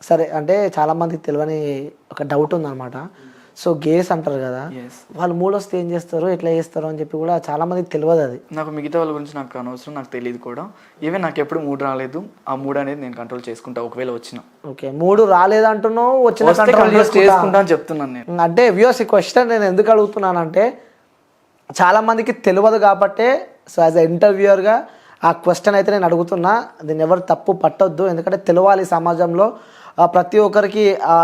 సరే అంటే చాలామందికి తెలియని ఒక డౌట్ ఉందన్నమాట. సో గేస్ అంటారు కదా, వాళ్ళు మూడు వస్తే ఏం చేస్తారు, ఎట్లా చేస్తారు అని చెప్పి కూడా చాలామందికి తెలియదు. అది నాకు మిగతా వాళ్ళ గురించి నాకు అనవసరం, నాకు తెలియదు కూడా. ఈవెన్ నాకు ఎప్పుడు మూడు రాలేదు. ఆ మూడు అనేది నేను కంట్రోల్ చేసుకుంటా ఒకవేళ వచ్చిన. ఓకే, మూడు రాలేదంటున్నావు, వచ్చిన కంట్రోల్ చేసుకుంటా అని చెప్తున్నాను నేను. అంటే వ్యూస్ ఈ క్వశ్చన్ నేను ఎందుకు అడుగుతున్నానంటే చాలామందికి తెలియదు కాబట్టే. సో యాజ్ ఎ ఇంటర్వ్యూయర్గా ఆ క్వశ్చన్ అయితే నేను అడుగుతున్నా. దీన్ని ఎవరు తప్పు పట్టొద్దు, ఎందుకంటే తెలియాలి సమాజంలో ప్రతి ఒక్కరికి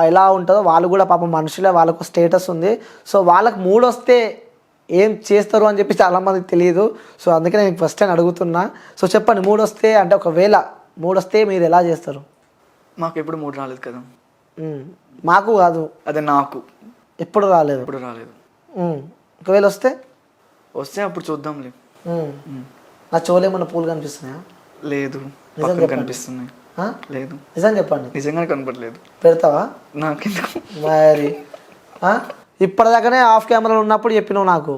ఎలా ఉంటుందో. వాళ్ళు కూడా పాపం మనుషులే, వాళ్ళకు స్టేటస్ ఉంది. సో వాళ్ళకి మూడు వస్తే ఏం చేస్తారు అని చెప్పి చాలామందికి తెలియదు. సో అందుకే నేను ఫస్ట్ టైం అడుగుతున్నా. సో చెప్పండి, మూడు వస్తే అంటే ఒకవేళ మూడు వస్తే మీరు ఎలా చేస్తారు? మాకు ఎప్పుడు మూడు రాలేదు కదా. మాకు కాదు, అదే నాకు ఎప్పుడు రాలేదు. ఎప్పుడు రాలేదు. ఒకవేళ వస్తే అప్పుడు చూద్దాంలే. నా చెవులు ఏమన్నా పూలు కనిపిస్తున్నాయా? లేదు, కనిపిస్తున్నాయి. లేదు, నిజం చెప్పండి. నిజంగానే కనపడలేదు. పెడతావా? నాకెందుకు మరి ఇప్పటిదాకానే ఆఫ్ కెమెరాలో ఉన్నప్పుడు చెప్పినావు నాకు.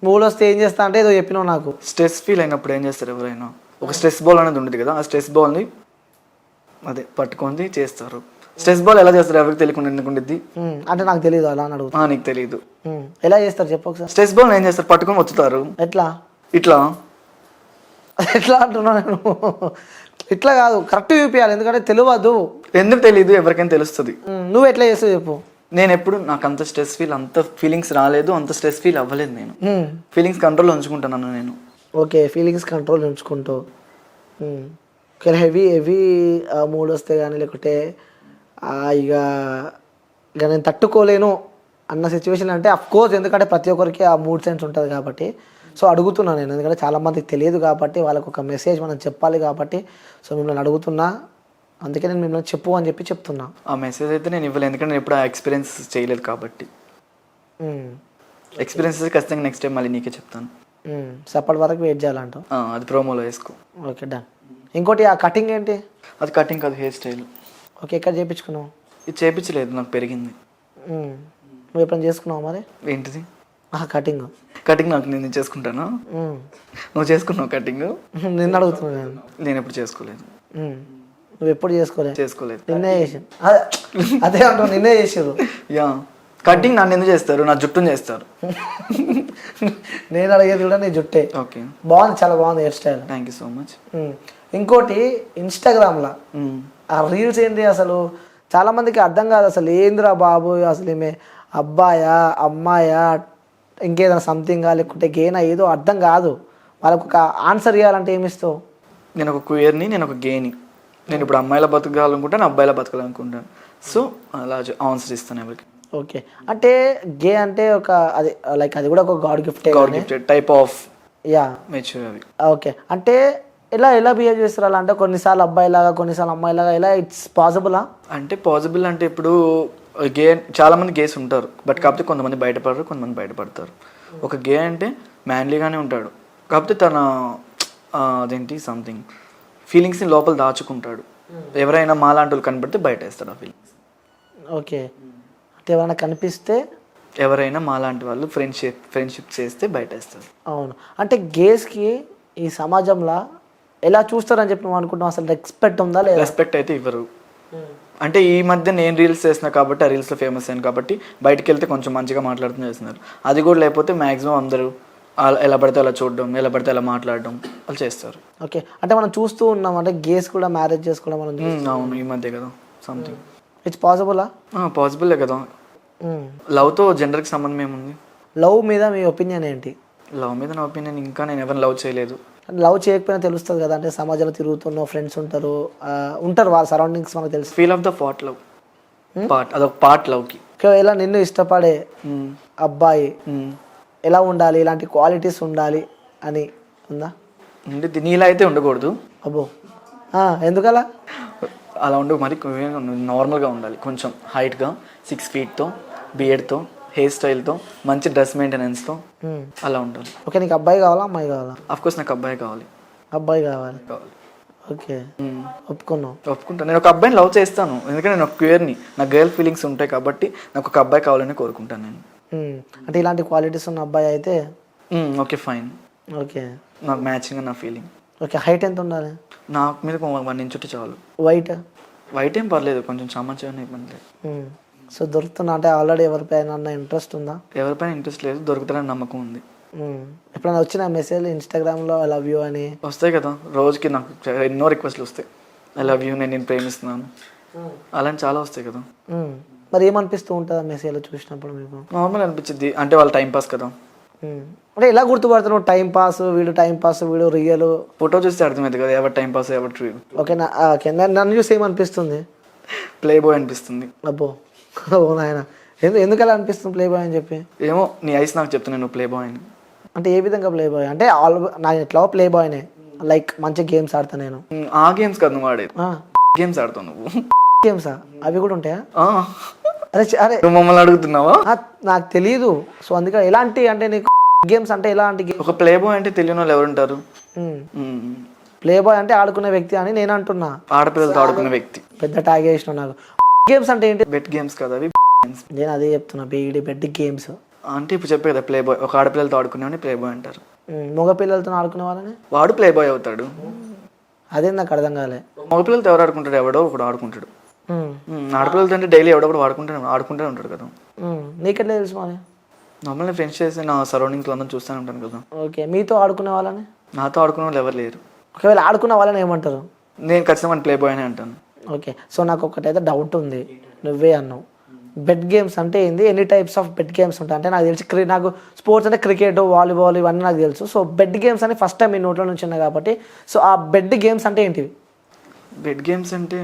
మూడు వస్తే ఏం చేస్తా అంటే ఏదో చెప్పినావు నాకు. స్ట్రెస్ ఫీల్ అయినప్పుడు ఏం చేస్తారు ఎవరైనా? ఒక స్ట్రెస్ బాల్ అనేది ఉంటుంది కదా, ఆ స్ట్రెస్ బాల్ని అదే పట్టుకొని చేస్తారు. స్ట్రెస్ బాల్ ఎలా చేస్తారు ఎవరికి తెలియకుండా ఎందుకు ఉండిద్ది అంటే నాకు తెలియదు, అలా అని అడుగుతా. నీకు తెలియదు ఎలా చేస్తారు చెప్పు ఒకసారి. స్ట్రెస్ బాల్ ఏం చేస్తారు? పట్టుకొని వచ్చుతారు. ఎట్లా? ఇట్లా. ఎట్లా అంటున్నా నేను? ఇట్లా కాదు, కరెక్ట్ చూపించాలి, ఎందుకంటే తెలియదు. ఎందుకు తెలియదు? ఎవరికైనా తెలుస్తుంది. నువ్వు ఎట్లా చేస్తావు చెప్పు. నేను ఎప్పుడు నాకు అంత స్ట్రెస్ ఫీల్, అంత ఫీలింగ్స్ రాలేదు, అంత స్ట్రెస్ ఫీల్ అవ్వలేదు. నేను ఫీలింగ్స్ కంట్రోల్లో ఉంచుకుంటాను నేను. ఓకే, ఫీలింగ్స్ కంట్రోల్ ఉంచుకుంటావు. హెవీ మూడ్ వస్తే కానీ లేకుంటే ఇక నేను తట్టుకోలేను అన్న సిచ్యువేషన్ అంటే అఫ్కోర్స్, ఎందుకంటే ప్రతి ఒక్కరికి ఆ మూడ్ సెన్స్ ఉంటుంది కాబట్టి. సో అడుగుతున్నాను నేను, ఎందుకంటే చాలామందికి తెలియదు కాబట్టి వాళ్ళకు ఒక మెసేజ్ మనం చెప్పాలి కాబట్టి. సో మిమ్మల్ని అడుగుతున్నా, అందుకే నేను మిమ్మల్ని చెప్పు అని చెప్పి చెప్తున్నా. ఆ మెసేజ్ అయితే నేను ఇవ్వలేదు, ఎందుకంటే నేను ఎప్పుడు ఆ ఎక్స్పీరియన్స్ చేయలేదు కాబట్టి. ఎక్స్పీరియన్స్ ఖచ్చితంగా నెక్స్ట్ టైం మళ్ళీ నీకే చెప్తాను. సో అప్పటి వరకు వెయిట్ చేయాలంట. అది ప్రోమోలో వేసుకో. Okay, done. ఇంకోటి ఆ కటింగ్ ఏంటి? అది కటింగ్ కాదు, హెయిర్ స్టైల్. ఓకే, ఎక్కడ చేయించుకున్నావు? ఇది చేయించలేదు, నాకు పెరిగింది. నువ్వు ఎప్పుడైనా చేసుకున్నావు మరి? ఏంటిది? కటింగ్. కటింగ్ నాకు నేను చేసుకుంటాను. నువ్వు చేసుకున్నావు కటింగ్? నిన్ను అడుగుతున్నాను. నేను ఎప్పుడు చేసుకోలేదు. నువ్వు ఎప్పుడు చేసుకోలేదు? నిన్నే చేసి అదే అంటావు, నిన్నే చేసారు. యా, కటింగ్ నన్ను ఎందుకు చేస్తారు? నా జుట్టుని చేస్తారు. నేను అడిగేది కూడా నీ జుట్టే. ఓకే, బాగుంది, చాలా బాగుంది hair style. Thank you so much. ఇంకోటి ఇన్స్టాగ్రామ్లో ఆ రీల్స్ ఏంటి అసలు చాలా మందికి అర్థం కాదు. అసలు ఏందిరా బాబు, అసలు ఈమె అబ్బాయా అమ్మాయా ఇంకేదైనా సంథింగా లేకుంటే గేనా, ఏదో అర్థం కాదు. వాళ్ళకు ఒక ఆన్సర్ ఇవ్వాలంటే ఏమిస్తావు? నేను ఒక క్యూయర్ని, నేను ఒక గేని. నేను ఇప్పుడు అమ్మాయిలా బతకాలనుకుంటాను, అబ్బాయిలా బతకాలనుకుంటాను. సో అలా ఆన్సర్ ఇస్తాను ఎవరికి. ఓకే, అంటే గే అంటే ఒక అది లైక్ అది కూడా ఒక God gift type of yeah mature అది. ఓకే, అంటే ఎలా బిహేవ్ చేస్తారు అలా? అంటే కొన్నిసార్లు అబ్బాయిలాగా కొన్నిసార్లు అమ్మాయిలాగా, ఎలా ఇట్స్ పాసిబులా? అంటే పాసిబుల్ అంటే ఇప్పుడు గే చాలా మంది గేస్ ఉంటారు, బట్ కాకపోతే కొంతమంది బయటపడరు, కొంతమంది బయటపడతారు. ఒక గే అంటే మ్యాన్లీగానే ఉంటాడు, కాకపోతే తన అదేంటి సంథింగ్ ఫీలింగ్స్ని లోపల దాచుకుంటాడు. ఎవరైనా మాలాంటి వాళ్ళు కనపడితే బయట వేస్తాడు ఆ ఫీలింగ్స్. ఓకే, అంటే ఎవరైనా కనిపిస్తే, ఎవరైనా మాలాంటి వాళ్ళు ఫ్రెండ్షిప్ చేస్తే బయట వేస్తారు. అవును, అంటే గేస్కి ఈ సమాజంలో ఎలా చూస్తారని చెప్పి నువ్వు అనుకుంటున్నావు? అసలు రెస్పెక్ట్ ఉందా లేదా? రెస్పెక్ట్ అయితే ఇవ్వరు. అంటే ఈ మధ్య నేను రీల్స్ చేస్తున్నా కాబట్టి, ఆ రీల్స్లో ఫేమస్ అయ్యాను కాబట్టి బయటకు వెళ్తే కొంచెం మంచిగా మాట్లాడుతూ చేస్తున్నారు. అది కూడా లేకపోతే మ్యాక్సిమం అందరూ ఎలా పడితే అలా చూడడం, ఎలా పడితే అలా మాట్లాడడం వాళ్ళు చేస్తారు. ఓకే, అంటే మనం చూస్తూ ఉన్నాం, అంటే గేస్ కూడా మ్యారేజ్ చేసుకోవడం మనం. అవును, ఈ మధ్య కదా సంథింగ్. ఇట్స్ పాసిబులా? పాసిబులే కదా. లవ్తో జెండర్కి సంబంధం ఏముంది? లవ్ మీద మీ ఒపీనియన్ ఏంటి? లవ్ మీద నా ఒపీనియన్, ఇంకా నేను ఎవరిని లవ్ చేయలేదు. లవ్ చేయకపోయినా తెలుస్తుంది కదా, అంటే సమాజంలో తిరుగుతున్నావు, ఫ్రెండ్స్ ఉంటారు వాళ్ళ సరౌండింగ్స్ మనకు తెలుసు. Feel of the part love, అదొక పార్ట్ లవ్కి. ఇలా నిన్ను ఇష్టపడే అబ్బాయి ఎలా ఉండాలి, ఇలాంటి క్వాలిటీస్ ఉండాలి అని ఉందా? ఉండి నీలా అయితే ఉండకూడదు. అబ్బో, ఎందుకలా? అలా ఉండవు, మరి నార్మల్గా ఉండాలి, కొంచెం హైట్గా, 6 feetతో, బియర్డ్తో, హెయిర్ స్టైల్తో, మంచి డ్రెస్ మెయింటెనెన్స్తో అలా ఉండాలి. ఓకే, నీకు అబ్బాయి కావాలా అమ్మాయి కావాలా? అఫ్కోర్స్ నాకు అబ్బాయి కావాలి. అబ్బాయి కావాలి. ఓకే, ఒప్పుకుంటాను. నేను ఒక అబ్బాయిని లవ్ చేస్తాను, ఎందుకంటే నేను ఒక క్యూయర్ని, నా గర్ల్ ఫీలింగ్స్ ఉంటాయి కాబట్టి నాకు ఒక అబ్బాయి కావాలని కోరుకుంటాను నేను. అంటే ఇలాంటి క్వాలిటీస్ ఉన్న అబ్బాయి అయితే ఓకే, ఫైన్. ఓకే, నాకు మ్యాచింగ్ నా ఫీలింగ్. ఓకే, హైట్ ఎంత ఉండాలి? నాకు మీద 1 inch చాలు. వైట్? వైట్ ఏం పర్లేదు, కొంచెం చామంచానే ఇబ్బంది లేదు. సో దొరుకుతున్నా అంటే ఆల్రెడీ ఎవరిపైన ఇంట్రెస్ట్ ఉందా? ఎవరిపైన ఇంట్రెస్ట్ లేదు, దొరుకుతారని నమ్మకం ఉంది. ఎప్పుడైనా వచ్చిన మెసేజ్ ఇన్స్టాగ్రామ్లో ఐ లవ్ యూ అని వస్తాయి కదా, రోజుకి నాకు ఎన్నో రిక్వెస్ట్లు వస్తాయి. ఐ లవ్ యూ, నేను ప్రేమిస్తున్నాను, అలాంటి చాలా వస్తాయి కదా. మరి ఏమనిపిస్తూ ఉంటుంది ఆ మెసేజ్లో చూసినప్పుడు మీకు? నార్మల్ అనిపించింది, అంటే వాళ్ళ టైం పాస్ కదా. అంటే ఎలా గుర్తుపడుతున్నావు టైం పాస్ వీడు రియల్? ఫోటో చూస్తే అర్థమైంది కదా ఎవరు టైం పాస్ ఎవరు ట్రూ. ఓకే నన్ను చూసి ఏమనిపిస్తుంది? ప్లే బాయ్ అనిపిస్తుంది. అబ్బో ఓ నాయన, ఎందుకు అలా అనిపిస్తుంది ప్లే బాయ్ అని చెప్పి? ఏమో నీ ఐస్ నాకు చెప్తున్నాను నువ్వు ప్లే బాయ్ అని. అంటే ఏ విధంగా ప్లే బాయ్ అంటే? నా ఎట్లా ప్లే బాయ్నే, లైక్ మంచి గేమ్స్ ఆడతా నేను. ఆ గేమ్స్ కాదు నువ్వు ఆడేది, గేమ్స్ ఆడతావు నువ్వు. గేమ్సా? అవి కూడా ఉంటాయా? అరే నువ్వు మమ్మల్ని అడుగుతున్నావా? నాకు తెలియదు. సో అందుకని ఎలాంటి అంటే నీకు గేమ్స్ అంటే ఎలాంటి గేమ్? ఒక ప్లే బాయ్ అంటే తెలియని వాళ్ళు ఎవరుంటారు? ప్లే బాయ్ అంటే ఆడుకునే వ్యక్తి అని నేను అంటున్నా. ఆడపిల్లలతో ఆడుకునే వ్యక్తి. పెద్ద ట్యాగ్ వేసిన నాకు. గేమ్స్ అంటే ఏంటి? బెట్ గేమ్స్ కదా అవి. నేను అదే చెప్తున్నా, బెడ్ గేమ్స్ అంటే ఇప్పుడు చెప్పే కదా ప్లే బాయ్, ఒక ఆడపిల్లలతో ఆడుకునేవాడిని ప్లే బాయ్ అంటారు. మగ పిల్లలతో ఆడుకునే వాళ్ళని వాడు ప్లే బాయ్ అవుతాడు. అదే నాకు అర్థం కాలే. మగపిల్లలతో ఎవరు ఆడుకుంటాడు? ఎవడో ఒకడు ఆడుకుంటాడు. ఆడపిల్లలతో అంటే డైలీ ఎవడో ఒకడు ఆడుకుంటూనే ఉంటాడు కదా. నీకెట్లా తెలుసు మరి? నార్మల్గా ఫ్రెండ్స్ చేసి నా సరౌండింగ్స్ అందరం చూస్తూనే ఉంటాను కదా. ఓకే, మీతో ఆడుకునే వాళ్ళని? నాతో ఆడుకునే వాళ్ళు ఎవరు లేరు. ఒకవేళ ఆడుకున్న వాళ్ళని ఏమంటారు? నేను ఖచ్చితంగా ప్లే బాయ్ అని అంటాను. ఓకే, సో నాకు ఒకటైతే డౌట్ ఉంది, నువ్వే అన్నావు బెట్ గేమ్స్ అంటే ఏంది, ఎన్ని టైప్స్ ఆఫ్ బెట్ గేమ్స్ ఉంటాయి అంటే నాకు తెలిసి నాకు స్పోర్ట్స్ అంటే క్రికెట్, వాలీబాల్ ఇవన్నీ నాకు తెలుసు. సో బెట్ గేమ్స్ అని ఫస్ట్ టైం మీ నోట్లో నుంచి ఉన్నాయి కాబట్టి, సో ఆ బెట్ గేమ్స్ అంటే ఏంటివి? బెట్ గేమ్స్ అంటే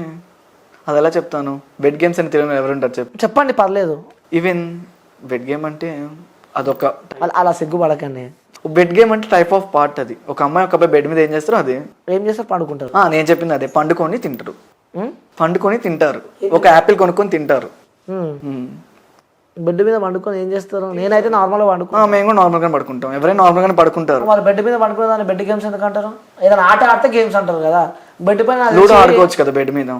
అది ఎలా చెప్తాను? బెట్ గేమ్స్ అని తెలియని ఎవరుంటారు చెప్పండి పర్లేదు. ఈవెన్ బెట్ గేమ్ అంటే అదొక అలా సిగ్గుపడకండి. బెట్ గేమ్ అంటే టైప్ ఆఫ్ పార్ట్. అది ఒక అమ్మాయి ఒక అబ్బాయి బెడ్ మీద ఏం చేస్తారో అది ఏం చేస్తారు, పండుకుంటారు. నేను చెప్పింది అదే, పండుకొని తింటారు. ఒక యాపిల్ కొనుక్కొని తింటారు. బెడ్ మీద పండుకొని ఏం చేస్తారు? నేనైతే నార్మల్గా పండుకుంటాను. మేము కూడా నార్మల్ గానే పడుకుంటాం, ఎవరైనా నార్మల్ గానే పడుకుంటారు. మరి బెడ్ మీద పడుకునే దాన్ని బెడ్ గేమ్స్ ఎందుకు అంటారు? ఏదైనా ఆట ఆడితే గేమ్స్ అంటారు కదా. బెడ్ పైన లూడో ఆడుకోవచ్చు కదా బెడ్ మీద.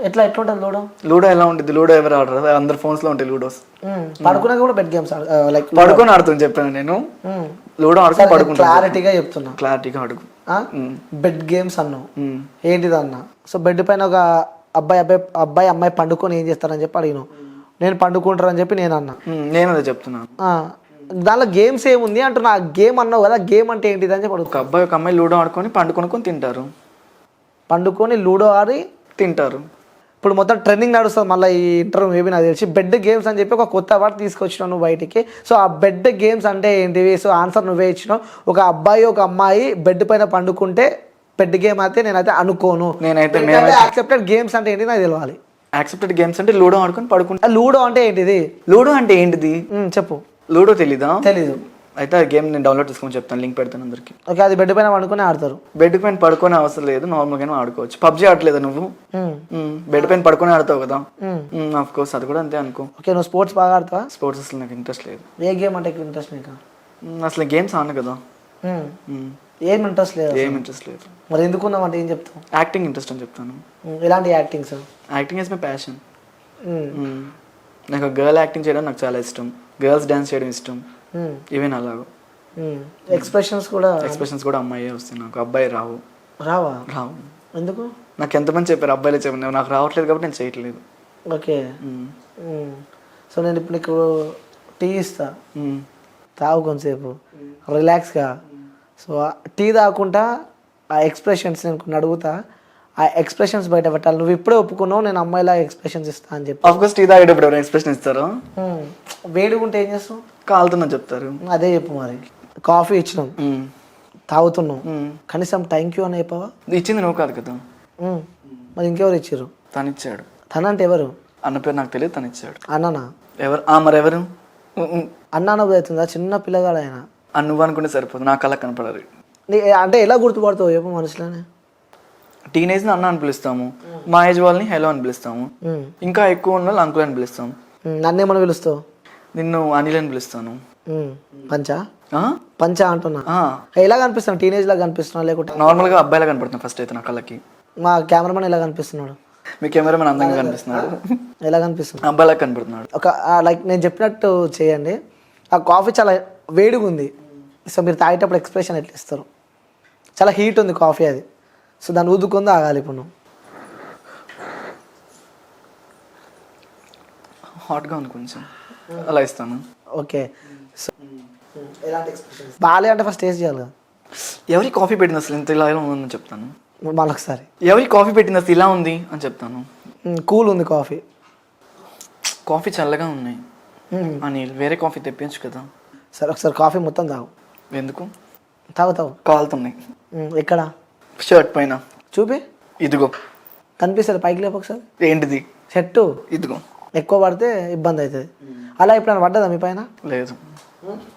ఎట్లుంటుంది లూడో ఎలా ఉంటుంది? లూడో ఎవరు ఆడరు, అందరు ఫోన్స్ లో ఉంటాయి లూడోస్. పడుకునే కూడా బెడ్ గేమ్స్ లైక్ పడుకొని ఆడుతుంది చెప్పాను నేను. లూడో ఆడుకొని పడుకుంటా. క్లారిటీగా చెప్తున్నా, క్లారిటీగా అడుగు. బెడ్ గేమ్స్ అన్నావు, ఏంటిది అన్న? సో బెడ్ పైన ఒక అబ్బాయి అమ్మాయి పండుకొని ఏం చేస్తారని చెప్పి అడిగినావు. నేను పండుకుంటారని చెప్పి నేను అన్నా. నేను అదే చెప్తున్నాను. దానిలో గేమ్స్ ఏముంది అంటున్నా. గేమ్ అన్నావు కదా, గేమ్ అంటే ఏంటిది అని చెప్పి ఒక అబ్బాయి ఒక అమ్మాయి లూడో ఆడుకొని పండుకొని తింటారు. పండుకొని లూడో ఆడి తింటారు. ఇప్పుడు మొత్తం ట్రెండింగ్ నడుస్తుంది మళ్ళీ ఈ ఇంటర్వ్యూ మేబీ నాకు తెలిసి. బెడ్ గేమ్స్ అని చెప్పి ఒక కొత్త వర్డ్ తీసుకొచ్చినావు నువ్వు బయటికి. సో ఆ బెడ్ గేమ్స్ అంటే ఏంటివి? సో ఆన్సర్ నువ్వే ఇచ్చినావు. ఒక అబ్బాయి ఒక అమ్మాయి బెడ్ పైన పండుకుంటే బెడ్ గేమ్ అయితే నేనైతే అనుకోను. నేనైతే యాక్సెప్టెడ్ గేమ్స్ అంటే ఏంటి నాకు తెలియాలి. యాక్సెప్టెడ్ గేమ్స్ అంటే లూడో ఆడుకొని పడుకుంటా. లూడో అంటే ఏంటిది? లూడో అంటే ఏంటిది చెప్పు. లూడో తెలీదా? తెలీదు. అయితే ఆ గేమ్ నేను డౌన్లోడ్ చేసుకొని చెప్తాను, లింక్ పెడతాను అందరికి. ఓకే, అది బెడ్ పైన పడుకొని ఆడతారు. బెడ్ పైన పడుకొని అవసరం లేదు, నార్మల్ గానే ఆడుకోవచ్చు. పబ్జీ ఆడలేదా నువ్వు? బెడ్ పైన పడుకొని ఆడతావు కదా. ఆఫ్ కోర్స్ అది కూడా అంతే అనుకో. ఓకే, నువ్వు స్పోర్ట్స్ బాగా ఆడతావా? స్పోర్ట్స్ అసలు నాకు ఇంట్రెస్ట్ లేదు. ఏ గేమ్ అంటే ఇంట్రెస్ట్ నీకు? అసలు గేమ్స్ ఆడను కదా. ఏం ఇంట్రెస్ట్ లేదు? ఏం ఇంట్రెస్ట్ లేదు. మరి ఎందుకున్నావు అంటే ఏం చెప్తావు? యాక్టింగ్ ఇంట్రెస్ట్ అని చెప్తాను. ఎలాంటి actings? Acting is my passion. నాకు గర్ల్ యాక్టింగ్ చేయడం నాకు చాలా ఇష్టం, గర్ల్స్ డాన్స్ చేయడం ఇష్టం. ఈవెన్ అలాగో ఎక్స్ప్రెషన్స్ కూడా అమ్మాయి వస్తాయి నాకు, అబ్బాయి రావు. రావు. ఎందుకు? నాకు ఎంతమంది చెప్పారు అబ్బాయిలే చెప్పారు, నాకు రావట్లేదు కాబట్టి నేను చేయట్లేదు. ఓకే, సో నేను ఇప్పుడు నీకు టీ ఇస్తా, తాగు కొంచెంసేపు రిలాక్స్గా. సో టీ తాగకుండా ఆ ఎక్స్ప్రెషన్స్ నేను కొన్ని అడుగుతా, ఆ ఎక్స్ప్రెషన్స్ బయట పెట్టాలి. నువ్వు ఇప్పుడే ఒప్పుకున్నావు నేను అమ్మాయిలా ఎక్స్ప్రెషన్స్ ఇస్తా అని చెప్పి. ఆఫ్కోర్స్ టీ తాగేటప్పుడు ఎవరైనా ఎక్స్ప్రెషన్ ఇస్తారో? వేడిగుంటే ఏం చేస్తావు? కాలుతుందని చెప్తారు. అదే చెప్పు. మరి కాఫీ ఇచ్చినాం, తాగుతున్నాం, కనీసం థ్యాంక్ యూ అని చెప్పవా? ఇచ్చింది నువ్వు కాదు కదా. మరి ఇంకెవరు ఇచ్చారు? తను ఇచ్చాడు. తన అంటే ఎవరు? అన్న పేరు నాకు తెలియదు, తను ఇచ్చాడు. అన్ననా? ఎవరు? మరి ఎవరు? అన్న అవుతుందా? చిన్న పిల్లగాడు ఆయన. నువ్వు అనుకుంటే సరిపోదు, నా కళ్ళ కనపడాలి. అంటే ఎలా గుర్తుపడతావు చెప్పు మనసులోనే? టీనేజ్ ని అన్న అని పిలుస్తాము, మా ఏజ్ వాళ్ళని హెలో అని పిలుస్తాము, ఇంకా ఎక్కువ ఉన్న వాళ్ళు అంకుల్ అని పిలుస్తాము. నన్నేమని పిలుస్తావు? నిన్ను అనిల్ అని పిలుస్తాను. పంచా అంటున్నా. ఎలా కనిపిస్తాను? టీనేజ్ లాగా కనిపిస్తున్నా లేకుంటే నార్మల్ గా అబ్బాయిలా కనపడుతున్నా ఫస్ట్ అయితే నా కళ్ళకి. మా కెమెరామెన్ ఎలా కనిపిస్తున్నాడు? మీ కెమెరామెన్ అందంగా కనిపిస్తున్నాడు. ఎలా కనిపిస్తుంది? అబ్బాయిలా కనపడుతున్నాడు. ఒక లైక్ నేను చెప్పినట్టు చేయండి. ఆ కాఫీ చాలా వేడిగా ఉంది, సో మీరు తాగేటప్పుడు ఎక్స్ప్రెషన్ ఎట్లా ఇస్తారు? చాలా హీట్ ఉంది కాఫీ అది, సో దాన్ని ఊదుకుందా ఆగాలి. ఇప్పుడు నువ్వు హాట్గా ఉంది కొంచెం, అలా ఇస్తాను. ఓకే. సో ఎలాంటి ఎక్స్ప్రెషన్స్ బాగాలే అంటే ఫస్ట్ టేస్ట్ చేయాలి కదా. ఎవరికి కాఫీ పెట్టింది అసలు ఇంత ఇలా ఉందని చెప్తాను. మళ్ళొకసారి ఎవరికి కాఫీ పెట్టింది అసలు ఇలా ఉంది అని చెప్తాను. కూల్ ఉంది కాఫీ. కాఫీ చల్లగా ఉన్నాయి అని వేరే కాఫీ తెప్పించు కదా. సరే ఒకసారి కాఫీ మొత్తం తాగు. ఎందుకు? తాగుతావు. కాలుతున్నాయి. ఎక్కడ? షర్ట్ పైన. చూపి. ఇదిగో కనిపిస్తుంది, పైకి లేపు ఒకసారి. ఏంటిది? షర్టు. ఇదిగో. ఎక్కువ పడితే ఇబ్బంది అవుతుంది. అలా ఎప్పుడైనా పడ్డదా మీ పైన? లేదు.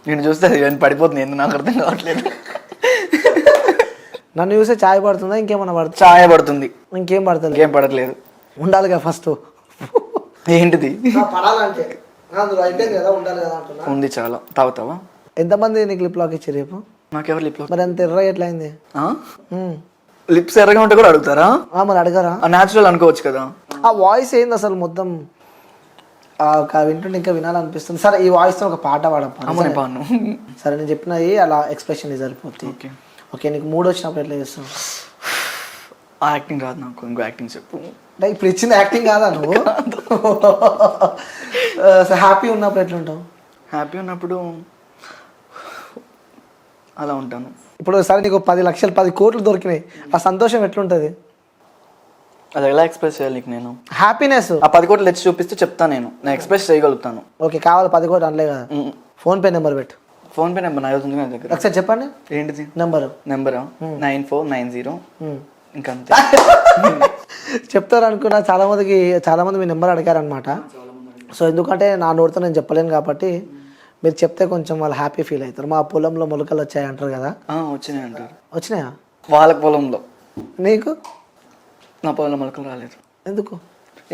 నేను చూస్తే అది పడిపోతుంది, ఎందుకు నాకు అర్థం కావట్లేదు. నన్ను చూస్తే ఛాయ్ పడుతుందా ఇంకేమన్నా పడుతుంది? ఛాయ్ పడుతుంది. ఇంకేం పడుతుంది? ఏం పడట్లేదు. ఉండాలిగా ఫస్ట్. ఏంటిది? పడాలంటే కదా ఉండాలి కదా అంటున్నా. ఉంది చాలా. తాగుతావా? ఎంతమంది నీకు లిప్ లాక్ ఇచ్చి రేపు? నాకెవరు లిప్ లాక్? మరి అంత ఎర్ర ఎట్లా అయింది? లిప్స్ ఎర్రగా ఉంటే కూడా అడుగుతారా? మరి అడగరా? న్యాచురల్ అనుకోవచ్చు కదా. ఆ వాయిస్ ఏంది అసలు మొత్తం వింటుంటే ఇంకా వినాలనిపిస్తుంది. సరే ఈ వాయిస్ తో ఒక పాట పాడను. సరే నేను చెప్పినది అలా ఎక్స్ప్రెషన్ సరిపోతుంది. Okay okay. నీకు మూడు వచ్చినప్పుడు ఎట్లా చేస్తావు? ఆ యాక్టింగ్ రాదు నాకు, ఇంకో యాక్టింగ్ చెప్పు. అంటే ఇప్పుడు ఇచ్చిన యాక్టింగ్ కాదా నువ్వు? హ్యాపీ ఉన్నప్పుడు ఎట్లా ఉంటావు? హ్యాపీ ఉన్నప్పుడు అలా ఉంటాను. ఇప్పుడు సరే నీకు 10 లక్షలు 10 కోట్లు దొరికినాయి, ఆ సంతోషం ఎట్లుంటుంది? అది ఎలా ఎక్స్ప్రెస్ చేయాలి నీకు నేను? హ్యాపీనెస్. ఆ 10 కోట్లు తెచ్చి చూపిస్తే చెప్తాను, నేను ఎక్స్ప్రెస్ చేయగలుగుతాను. ఓకే కావాలి 10 కోట్లు అనలే కదా. ఫోన్పే నెంబర్ పెట్టు. ఫోన్పే నెంబర్ నా ఉంది నా దగ్గర. ఒకసారి చెప్పండి. ఏంటిది నెంబరు? 9490 ఇంకా అంతే. చెప్తారు అనుకున్నా. చాలా మంది మీ నెంబర్ అడిగారనమాట. సో ఎందుకంటే నా నోటితో నేను చెప్పలేను కాబట్టి మీరు చెప్తే కొంచెం వాళ్ళు హ్యాపీ ఫీల్ అవుతారు. మా పొలంలో మొలకలు వచ్చాయి అంటారు కదా. వచ్చినాయి అంటారు. వచ్చినాయా? వాళ్ళ పొలంలో. నీకు? నా పొలంలో మొలకలు రాలేదు. ఎందుకు?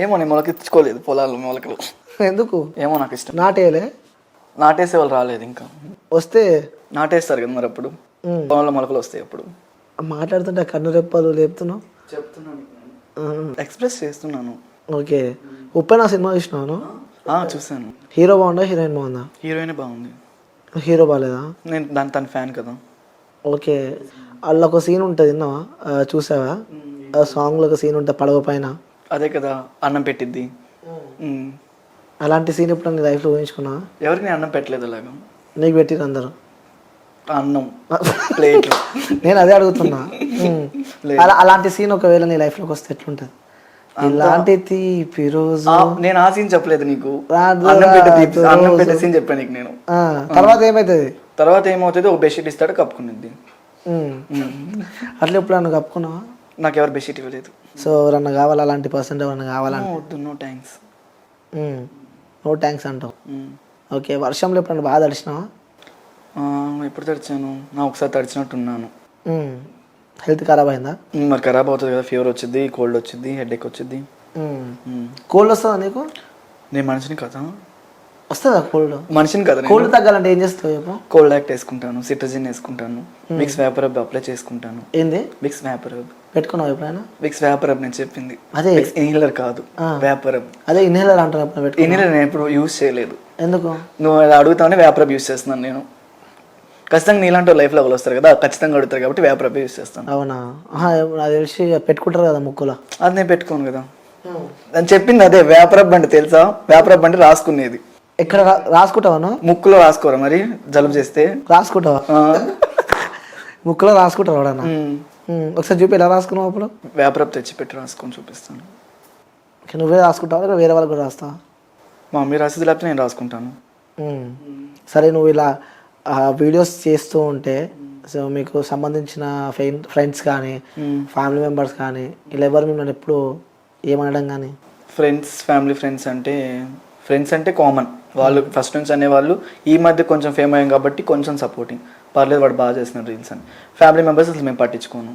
ఏమో నేను మొలకెత్తుకోలేదు పొలాల్లో మొలకలు. ఎందుకు? ఏమో నాకు ఇష్టం. నాటేయలే? నాటేసే వాళ్ళు రాలేదు ఇంకా. వస్తే నాటేస్తారు కదా మరి, అప్పుడు పొలంలో మొలకలు వస్తాయి. అప్పుడు మాట్లాడుతుంటే కన్ను రెప్పలు లేపుతున్నావు. చెప్తున్నాను, ఎక్స్ప్రెస్ చేస్తున్నాను. ఓకే. ఉప్పెన సినిమా చూసినాను. చూసాను. హీరో బాగుందా హీరోయిన్ బాగుందా? హీరోయిన్ బాగుంది. హీరో బాగాలేదా? నేను తన ఫ్యాన్ కదా. ఓకే. అందులో ఒక సీన్ ఉంటుంది, విన్నావా? చూసావా? సాంగ్లో ఒక సీన్ ఉంటుంది పడవ పైన. అదే కదా అన్నం పెట్టిద్ది. అలాంటి సీన్ ఎప్పుడు నీ లైఫ్లో ఊహించుకున్నావా? ఎవరికి నేను అన్నం పెట్టలేదు. అలాగా నీకు పెట్టిరు అందరు అన్నం ప్లేట్. నేను అదే అడుగుతున్నా. అలాంటి సీన్ ఒకవేళ నీ లైఫ్లోకి వస్తే ఎట్లుంటుంది? ఇలాంటి తీపి రోజు. నేను ఆ సీన్ చెప్పలేదు నీకు, అన్నం పెట్టే సీన్ చెప్పాను నీకు నేను. తర్వాత ఏమవుతుంది? తర్వాత ఏమవుతుంది, ఒక బెడ్షీట్ ఇస్తాడు కప్పుకునిద్ది. అట్లా ఎప్పుడు నన్ను కప్పుకున్నావా? నాకు ఎవరు బెడ్షీట్ ఇవ్వలేదు. సో ఎవరన్నా కావాలి అలాంటి పర్సెంట్ ఎవరన్నా కావాలంటే? వద్దు, నో థ్యాంక్స్. నో థ్యాంక్స్ అంటావు. ఓకే. వర్షంలో ఎప్పుడన్నా బాగా తడిచినావా? ఎప్పుడు తడిచాను? నా ఒకసారి తడిచినట్టున్నాను. హెల్త్ ఖరాబ్ అయిందా? మరి ఖరాబ్ అవుతుంది కదా, ఫీవర్ వచ్చింది, కోల్డ్ వచ్చింది, హెడేక్ వచ్చింది. కోల్డ్ వస్తుందా నీకు? నేను మనిషిని కదా. వస్తుందా కోల్డ్? మనిషిని కదా. కోల్డ్ తగ్గాలంటే ఏం చేస్తావు? కోల్డ్ యాక్ట్ వేసుకుంటాను, సిట్రజిన్ వేసుకుంటాను, విక్స్ వేపరబ్ అప్లై చేసుకుంటాను. ఏంది విక్స్ వేపరబ్? పెట్టుకున్నావు ఎప్పుడైనా? విక్స్ వేపరబ్ నేను చెప్పింది అదే, ఇన్హేలర్ కాదు, వేపరబ్. అదే ఇన్హేలర్ అంటారు. ఇన్హేలర్ నేను ఎప్పుడు యూజ్ చేయలేదు. ఎందుకు? నువ్వు అడుగుతావని వేపరబ్ యూజ్ చేస్తున్నాను నేను. ఖచ్చితంగా నీలాంటి లైఫ్లో వాళ్ళు వస్తారు కదా, ఖచ్చితంగా అడుగుతారు కాబట్టి వేపరబ్ యూజ్ చేస్తాను. అవునా? అది తెలిసి పెట్టుకుంటారు కదా ముక్కులో. అది నేను పెట్టుకోను కదా. నేను చెప్పింది అదే, వేపరబ్ అంటే తెలుసా? వేపరబ్ అంటే రాసుకునేది. ఎక్కడ రాసుకుంటావా? ముక్కులో రాసుకోరా మరి, జలుబు చేస్తే రాసుకుంటావా? ముక్కులో రాసుకుంటావు ఎవడన్నా? ఒకసారి చూపి ఎలా రాసుకున్నావు అప్పుడు? వేపరబ్ తెచ్చి పెట్టి రాసుకొని చూపిస్తాను. నువ్వే రాసుకుంటావా వేరే వాళ్ళకి కూడా రాస్తావా? మా మమ్మీ రాసేది లేకపోతే నేను రాసుకుంటాను. సరే నువ్వు ఇలా వీడియోస్ చేస్తూ ఉంటే సో మీకు సంబంధించిన ఫ్రెండ్స్ కానీ ఫ్యామిలీ మెంబర్స్ కానీ ఇలా ఎవరు మిమ్మల్ని ఎప్పుడు ఏమనడం కానీ? ఫ్రెండ్స్ అంటే కామన్. వాళ్ళు ఫస్ట్ నుంచి అనేవాళ్ళు. ఈ మధ్య కొంచెం ఫేమ్ అయ్యాం కాబట్టి కొంచెం సపోర్టింగ్, పర్లేదు వాడు బాగా చేస్తున్నారు రీల్స్ అని. ఫ్యామిలీ మెంబర్స్ అసలు మేము పట్టించుకోను.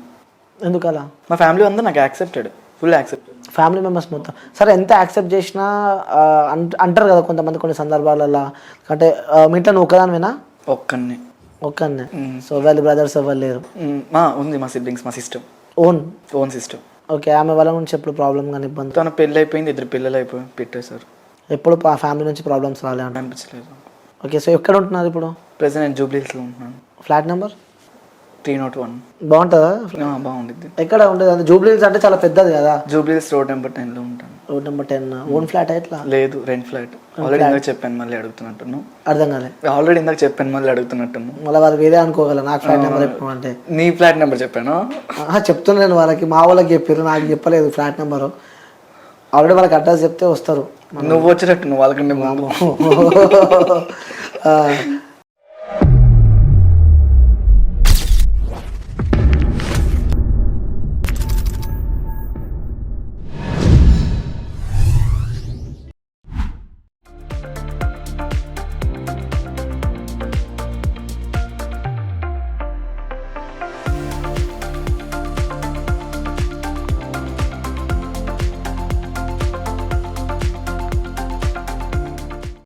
ఎందుకు అలా? మా ఫ్యామిలీ అందరూ నాకు accepted, full accepted. Family members మొత్తం సరే ఎంత యాక్సెప్ట్ చేసినా అంటారు కదా కొంతమంది కొన్ని సందర్భాలలో, అంటే మీ ఇంట్లో నువ్వు ఒకదానివేనా? ఒక్కనే. సో వాళ్ళ బ్రదర్స్ ఎవరు లేరు? ఉంది, మా సిబ్లింగ్స్, మా సిస్టర్, ఓన్ సిస్టర్. ఓకే. ఆమె వాళ్ళ నుంచి ఎప్పుడు ప్రాబ్లం కానీ ఇబ్బంది? తన పెళ్ళి అయిపోయింది, 2 పిల్లలు అయిపోయి పెట్టేశారు. ఎప్పుడు ఫ్యామిలీ నుంచి ప్రాబ్లమ్స్ రాలే అనిపించలేదు. ఓకే. సో ఎక్కడ ఉంటున్నారు ఇప్పుడు? ప్రెసెంట్ నేను జూబ్లీహిల్స్లో ఉంటున్నాను. Flat number? 301. బాగుంటుందా? బాగుంటుంది. ఎక్కడ ఉండేది? అంటే జూబ్లీహిల్స్ అంటే చాలా పెద్దది కదా. జూబ్లీహిల్స్ రోడ్ నెంబర్ 10లో ఉంటాను. Road number 10. ఓన్ ఫ్లాట్ ఎట్లా? లేదు, రెంట్ ఫ్లాట్. ఆల్రెడీ ఇందాక చెప్పాను, మళ్ళీ అడుగుతున్నట్టును. అర్థం కాలే. ఆల్రెడీ ఇందాక చెప్పాను, మళ్ళీ అడుగుతున్నట్టును. మళ్ళీ వాళ్ళు వేరే అనుకోగల నాకు ఫ్లాట్ నెంబర్ చెప్పమంటే. నీ ఫ్లాట్ నెంబర్ చెప్పాను. చెప్తున్నాను వాళ్ళకి, మా వాళ్ళకి చెప్పారు, నాకు చెప్పలేదు ఫ్లాట్ నెంబరు. ఆల్రెడీ వాళ్ళకి అడ్రస్ చెప్తే వస్తారు. నువ్వు వచ్చేటట్టు నువ్వు వాళ్ళకంటే